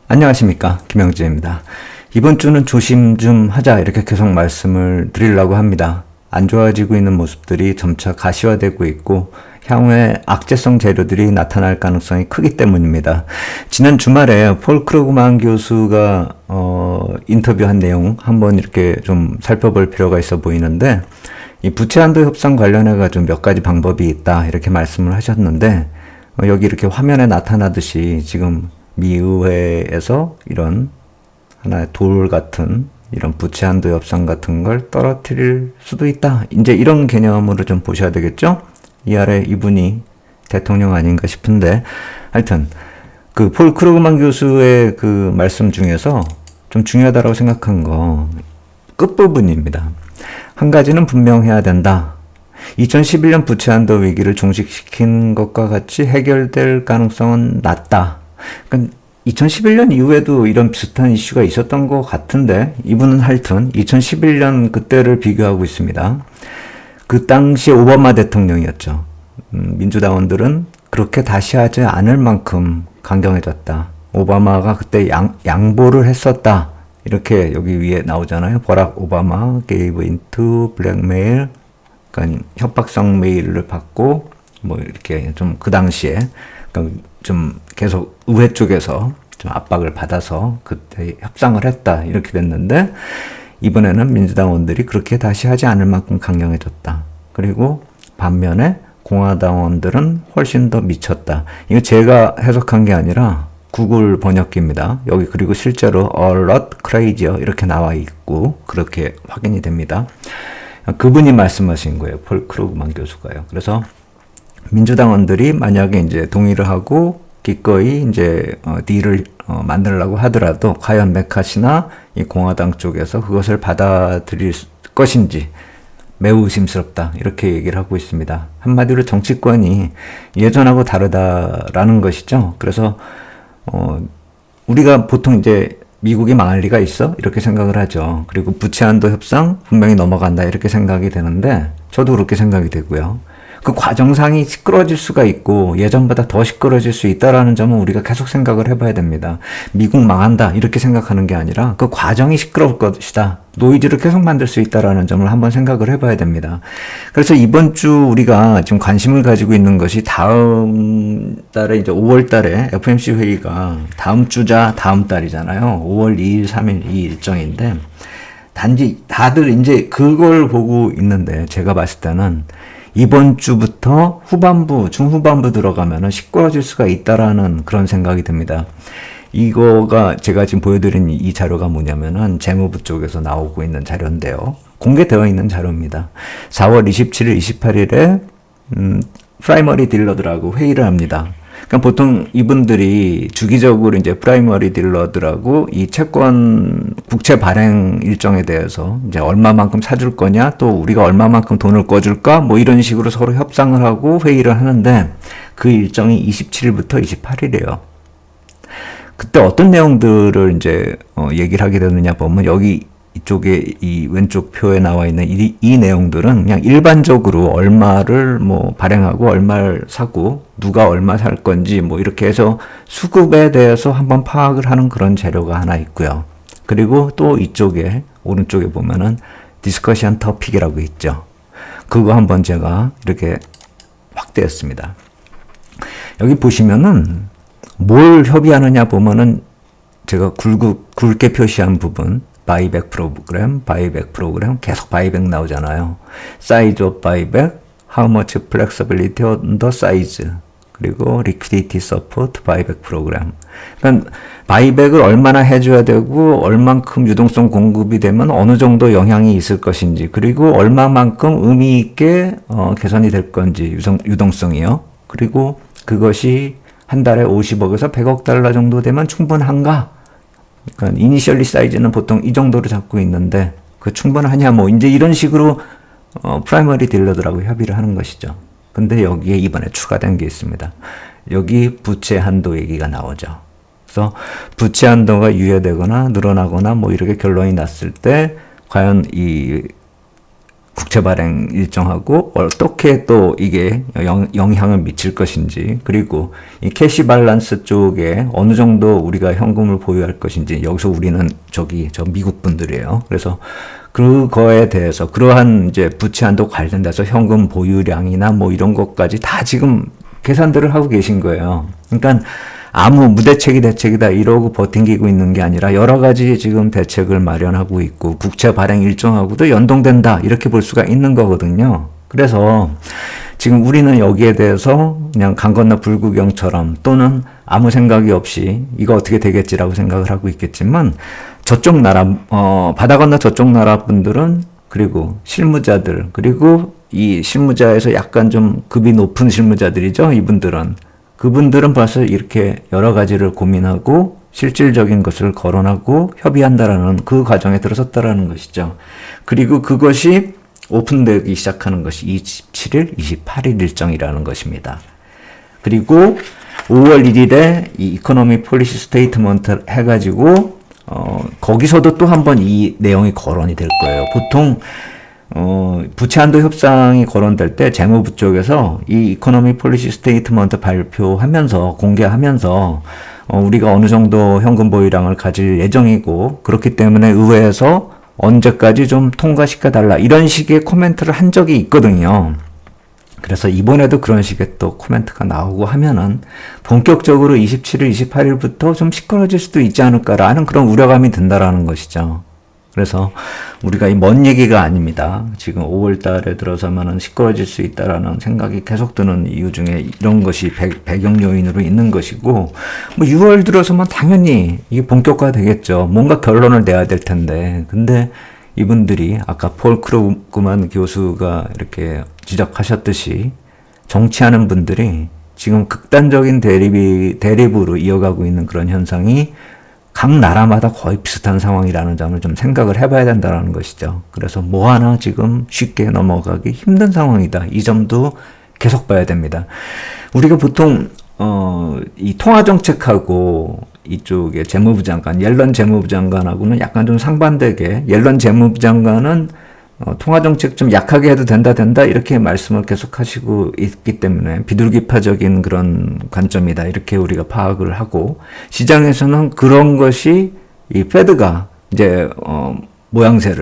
안녕하십니까, 김영재입니다. 이번 주는 조심 좀 하자 이렇게 계속 말씀을 드리려고 합니다. 안 좋아지고 있는 모습들이 점차 가시화되고 있고 향후에 악재성 재료들이 나타날 가능성이 크기 때문입니다. 지난 주말에 폴 크루그만 교수가 인터뷰한 내용 한번 이렇게 좀 살펴볼 필요가 있어 보이는데, 이 부채 한도 협상 관련해 좀 몇 가지 방법이 있다 이렇게 말씀을 하셨는데, 여기 이렇게 화면에 나타나듯이 지금 미 의회에서 이런 하나의 돌 같은 이런 부채 한도 협상 같은 걸 떨어뜨릴 수도 있다. 이제 이런 개념으로 좀 보셔야 되겠죠? 이 아래 이분이 대통령 아닌가 싶은데, 하여튼 그 폴 크루그만 교수의 그 말씀 중에서 좀 중요하다고 생각한 거 끝부분입니다. 한 가지는 분명해야 된다. 2011년 부채 한도 위기를 종식시킨 것과 같이 해결될 가능성은 낮다. 그러니까 2011년 이후에도 이런 비슷한 이슈가 있었던 것 같은데, 이분은 하여튼 2011년 그때를 비교하고 있습니다. 그 당시 오바마 대통령이었죠. 민주당원들은 그렇게 다시 하지 않을 만큼 강경해졌다. 오바마가 그때 양보를 했었다. 이렇게 여기 위에 나오잖아요. 버락 오바마 gave into blackmail, 그러니까 협박성 메일을 받고 뭐 이렇게 좀 그 당시에 그러니까 좀 계속 의회 쪽에서 좀 압박을 받아서 그때 협상을 했다 이렇게 됐는데, 이번에는 민주당원들이 그렇게 다시 하지 않을 만큼 강경해졌다. 그리고 반면에 공화당원들은 훨씬 더 미쳤다. 이거 제가 해석한 게 아니라 구글 번역기입니다. 여기 그리고 실제로 a lot crazier 이렇게 나와 있고 그렇게 확인이 됩니다. 그분이 말씀하신 거예요. 폴 크루그만 교수가요. 그래서 민주당원들이 만약에 이제 동의를 하고 기꺼이 이제 딜을 만들려고 하더라도 과연 메카시나 이 공화당 쪽에서 그것을 받아들일 것인지 매우 의심스럽다 이렇게 얘기를 하고 있습니다. 한마디로 정치권이 예전하고 다르다라는 것이죠. 그래서 우리가 보통 이제 미국이 망할 리가 있어? 이렇게 생각을 하죠. 그리고 부채 한도 협상 분명히 넘어간다 이렇게 생각이 되는데, 저도 그렇게 생각이 되고요. 그 과정상이 시끄러워질 수가 있고 예전보다 더 시끄러워질 수 있다라는 점은 우리가 계속 생각을 해봐야 됩니다. 미국 망한다 이렇게 생각하는 게 아니라 그 과정이 시끄러울 것이다. 노이즈를 계속 만들 수 있다라는 점을 한번 생각을 해봐야 됩니다. 그래서 이번 주 우리가 지금 관심을 가지고 있는 것이 다음 달에 이제 5월 달에 FOMC 회의가 다음 주자 다음 달이잖아요. 5월 2일, 3일 이 일정인데, 단지 다들 이제 그걸 보고 있는데, 제가 봤을 때는 이번 주부터 후반부, 중후반부 들어가면은 시끄러워질 수가 있다라는 그런 생각이 듭니다. 이거가 제가 지금 보여드린 이 자료가 뭐냐면은 재무부 쪽에서 나오고 있는 자료인데요. 공개되어 있는 자료입니다. 4월 27일, 28일에 프라이머리 딜러들하고 회의를 합니다. 그러니까 보통 이분들이 주기적으로 이제 프라이머리 딜러들하고 이 채권 국채 발행 일정에 대해서 이제 얼마만큼 사줄 거냐, 또 우리가 얼마만큼 돈을 꿔줄까, 뭐 이런 식으로 서로 협상을 하고 회의를 하는데, 그 일정이 27일부터 28일이에요. 그때 어떤 내용들을 이제 얘기를 하게 되느냐 보면, 여기 이쪽에 이 왼쪽 표에 나와 있는 이 내용들은 그냥 일반적으로 얼마를 뭐 발행하고 얼마를 사고 누가 얼마 살 건지 뭐 이렇게 해서 수급에 대해서 한번 파악을 하는 그런 재료가 하나 있고요. 그리고 또 이쪽에 오른쪽에 보면은 디스커션 토픽이라고 있죠. 그거 한번 제가 이렇게 확대했습니다. 여기 보시면은 뭘 협의하느냐 보면은 제가 굵게 표시한 부분, 바이백 프로그램, 계속 바이백 나오잖아요. 사이즈 오브 바이백, how much flexibility on the size, 그리고 liquidity support 바이백 프로그램. 그러니까 바이백을 얼마나 해줘야 되고 얼만큼 유동성 공급이 되면 어느 정도 영향이 있을 것인지, 그리고 얼마만큼 의미 있게 개선이 될 건지 유동성이요. 그리고 그것이 한 달에 50억에서 100억 달러 정도 되면 충분한가? 그러니까 이니셜리 사이즈는 보통 이 정도로 잡고 있는데 그 충분하냐 뭐 이제 이런 식으로 프라이머리 딜러들하고 협의를 하는 것이죠. 근데 여기에 이번에 추가된 게 있습니다. 여기 부채 한도 얘기가 나오죠. 그래서 부채 한도가 유예되거나 늘어나거나 뭐 이렇게 결론이 났을 때 과연 이 국채 발행 일정하고 어떻게 또 이게 영향을 미칠 것인지, 그리고 이 캐시 밸런스 쪽에 어느 정도 우리가 현금을 보유할 것인지, 여기서 우리는 저 미국 분들이에요. 그래서 그거에 대해서 그러한 이제 부채 한도 관련돼서 현금 보유량이나 뭐 이런 것까지 다 지금 계산들을 하고 계신 거예요. 그러니까 아무 무대책이 대책이다 이러고 버팅기고 있는 게 아니라 여러 가지 지금 대책을 마련하고 있고 국채 발행 일정하고도 연동된다 이렇게 볼 수가 있는 거거든요. 그래서 지금 우리는 여기에 대해서 그냥 강 건너 불구경처럼 또는 아무 생각이 없이 이거 어떻게 되겠지라고 생각을 하고 있겠지만, 저쪽 나라 바다 건너 저쪽 나라 분들은, 그리고 실무자들, 그리고 이 실무자에서 약간 좀 급이 높은 실무자들이죠. 그분들은 벌써 이렇게 여러 가지를 고민하고 실질적인 것을 거론하고 협의한다라는 그 과정에 들어섰다라는 것이죠. 그리고 그것이 오픈되기 시작하는 것이 27일, 28일 일정이라는 것입니다. 그리고 5월 1일에 이 이코노미 폴리시 스테이트먼트 해가지고 거기서도 또 한 번 이 내용이 거론이 될 거예요. 보통 부채 한도 협상이 거론될 때 재무부 쪽에서 이 이코노미 폴리시 스테이트먼트 발표하면서 공개하면서 우리가 어느 정도 현금 보유량을 가질 예정이고 그렇기 때문에 의회에서 언제까지 좀 통과시켜달라 이런 식의 코멘트를 한 적이 있거든요. 그래서 이번에도 그런 식의 또 코멘트가 나오고 하면은 본격적으로 27일, 28일부터 좀 시끄러질 수도 있지 않을까라는 그런 우려감이 든다라는 것이죠. 그래서 우리가 이 먼 얘기가 아닙니다. 지금 5월 달에 들어서면은 시끄러질 수 있다라는 생각이 계속 드는 이유 중에 이런 것이 배경 요인으로 있는 것이고, 뭐 6월 들어서면 당연히 이게 본격화 되겠죠. 뭔가 결론을 내야 될 텐데. 근데 이분들이 아까 폴 크루그만 교수가 이렇게 지적하셨듯이 정치하는 분들이 지금 극단적인 대립으로 이어가고 있는 그런 현상이 각 나라마다 거의 비슷한 상황이라는 점을 좀 생각을 해봐야 된다는 것이죠. 그래서 뭐 하나 지금 쉽게 넘어가기 힘든 상황이다. 이 점도 계속 봐야 됩니다. 우리가 보통 이 통화정책하고 이쪽에 재무부 장관, 옐런 재무부 장관하고는 약간 좀 상반되게, 옐런 재무부 장관은 통화정책 좀 약하게 해도 된다 이렇게 말씀을 계속 하시고 있기 때문에 비둘기파적인 그런 관점이다 이렇게 우리가 파악을 하고, 시장에서는 그런 것이 이 페드가 이제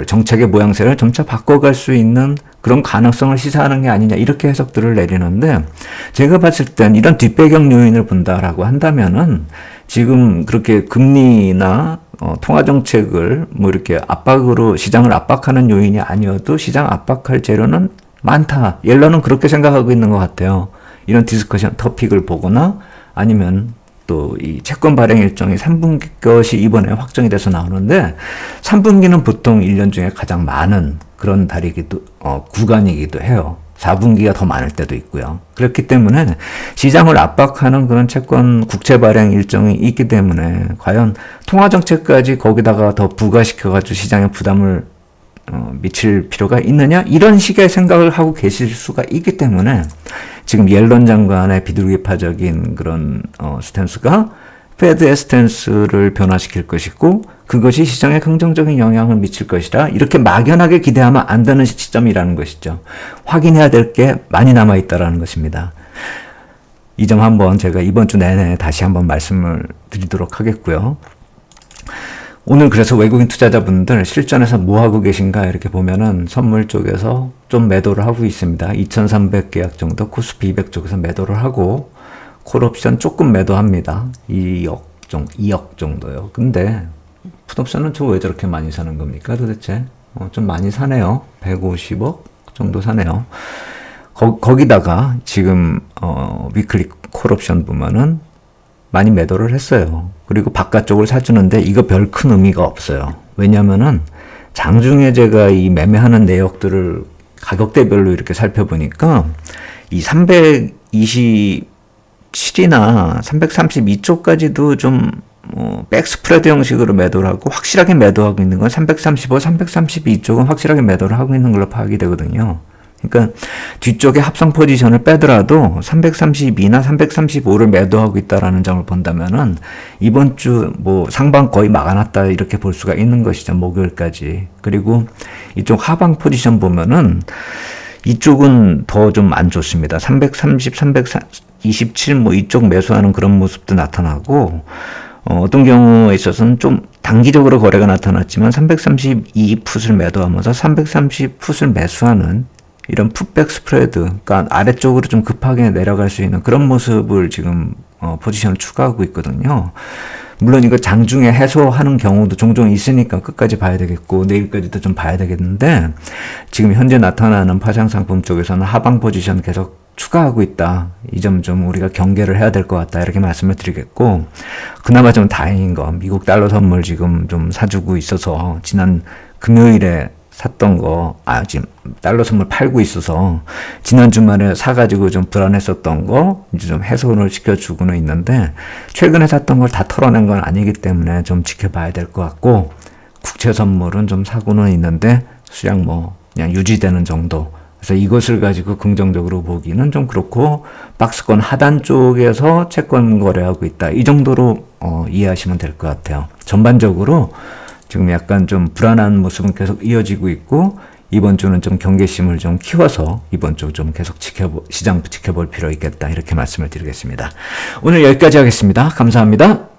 정책의 모양새를 점차 바꿔갈 수 있는 그런 가능성을 시사하는 게 아니냐 이렇게 해석들을 내리는데, 제가 봤을 땐 이런 뒷배경 요인을 본다라고 한다면은 지금 그렇게 금리나 통화정책을 뭐 이렇게 압박으로 시장을 압박하는 요인이 아니어도 시장 압박할 재료는 많다. 옐런은 그렇게 생각하고 있는 것 같아요. 이런 디스커션 토픽을 보거나 아니면 또 이 채권 발행 일정이 3분기 것이 이번에 확정이 돼서 나오는데 3분기는 보통 1년 중에 가장 많은 그런 구간이기도 해요. 4분기가 더 많을 때도 있고요. 그렇기 때문에 시장을 압박하는 그런 채권 국채 발행 일정이 있기 때문에 과연 통화정책까지 거기다가 더 부과시켜가지고 시장에 부담을 미칠 필요가 있느냐? 이런 식의 생각을 하고 계실 수가 있기 때문에 지금 옐런 장관의 비둘기파적인 그런 스탠스가 페드의 스탠스를 변화시킬 것이고 그것이 시장에 긍정적인 영향을 미칠 것이라 이렇게 막연하게 기대하면 안 되는 시점이라는 것이죠. 확인해야 될 게 많이 남아있다는 것입니다. 이 점 한번 제가 이번 주 내내 다시 한번 말씀을 드리도록 하겠고요. 오늘 그래서 외국인 투자자분들 실전에서 뭐 하고 계신가 이렇게 보면은 선물 쪽에서 좀 매도를 하고 있습니다. 2,300 계약 정도 코스피 200 쪽에서 매도를 하고 콜옵션 조금 매도합니다. 2억 정도요. 근데 풋옵션은 저 왜 저렇게 많이 사는 겁니까 도대체? 좀 많이 사네요. 150억 정도 사네요. 거기다가 지금 위클리 콜옵션 보면은 많이 매도를 했어요. 그리고 바깥쪽을 사주는데 이거 별 큰 의미가 없어요. 왜냐면은 장중에 제가 이 매매하는 내역들을 가격대별로 이렇게 살펴보니까 이 327이나 332쪽까지도 좀 백스프레드 형식으로 매도를 하고 확실하게 매도하고 있는 건 335, 332쪽은 확실하게 매도를 하고 있는 걸로 파악이 되거든요. 그러니까 뒤쪽에 합성 포지션을 빼더라도 332나 335를 매도하고 있다라는 점을 본다면은 이번 주 뭐 상방 거의 막아놨다 이렇게 볼 수가 있는 것이죠. 목요일까지. 그리고 이쪽 하방 포지션 보면은 이쪽은 더 좀 안 좋습니다. 330, 327 뭐 이쪽 매수하는 그런 모습도 나타나고 어떤 경우에 있어서는 좀 단기적으로 거래가 나타났지만 332풋을 매도하면서 330풋을 매수하는 이런 풋백 스프레드, 그러니까 아래쪽으로 좀 급하게 내려갈 수 있는 그런 모습을 지금 포지션을 추가하고 있거든요. 물론 이거 장중에 해소하는 경우도 종종 있으니까 끝까지 봐야 되겠고 내일까지도 좀 봐야 되겠는데 지금 현재 나타나는 파장 상품 쪽에서는 하방 포지션 계속 추가하고 있다. 이 점 좀 우리가 경계를 해야 될 것 같다. 이렇게 말씀을 드리겠고 그나마 좀 다행인 거 미국 달러 선물 지금 좀 사주고 있어서 지난 금요일에 샀던 거, 지금 달러 선물 팔고 있어서 지난 주말에 사가지고 좀 불안했었던 거 이제 좀 해소를 시켜주고는 있는데 최근에 샀던 걸 다 털어낸 건 아니기 때문에 좀 지켜봐야 될 것 같고 국채 선물은 좀 사고는 있는데 수량 뭐 그냥 유지되는 정도. 그래서 이것을 가지고 긍정적으로 보기는 좀 그렇고 박스권 하단 쪽에서 채권 거래하고 있다. 이 정도로 이해하시면 될 것 같아요. 전반적으로 지금 약간 좀 불안한 모습은 계속 이어지고 있고 이번 주는 좀 경계심을 좀 키워서 이번 주 좀 계속 시장 지켜볼 필요 있겠다 이렇게 말씀을 드리겠습니다. 오늘 여기까지 하겠습니다. 감사합니다.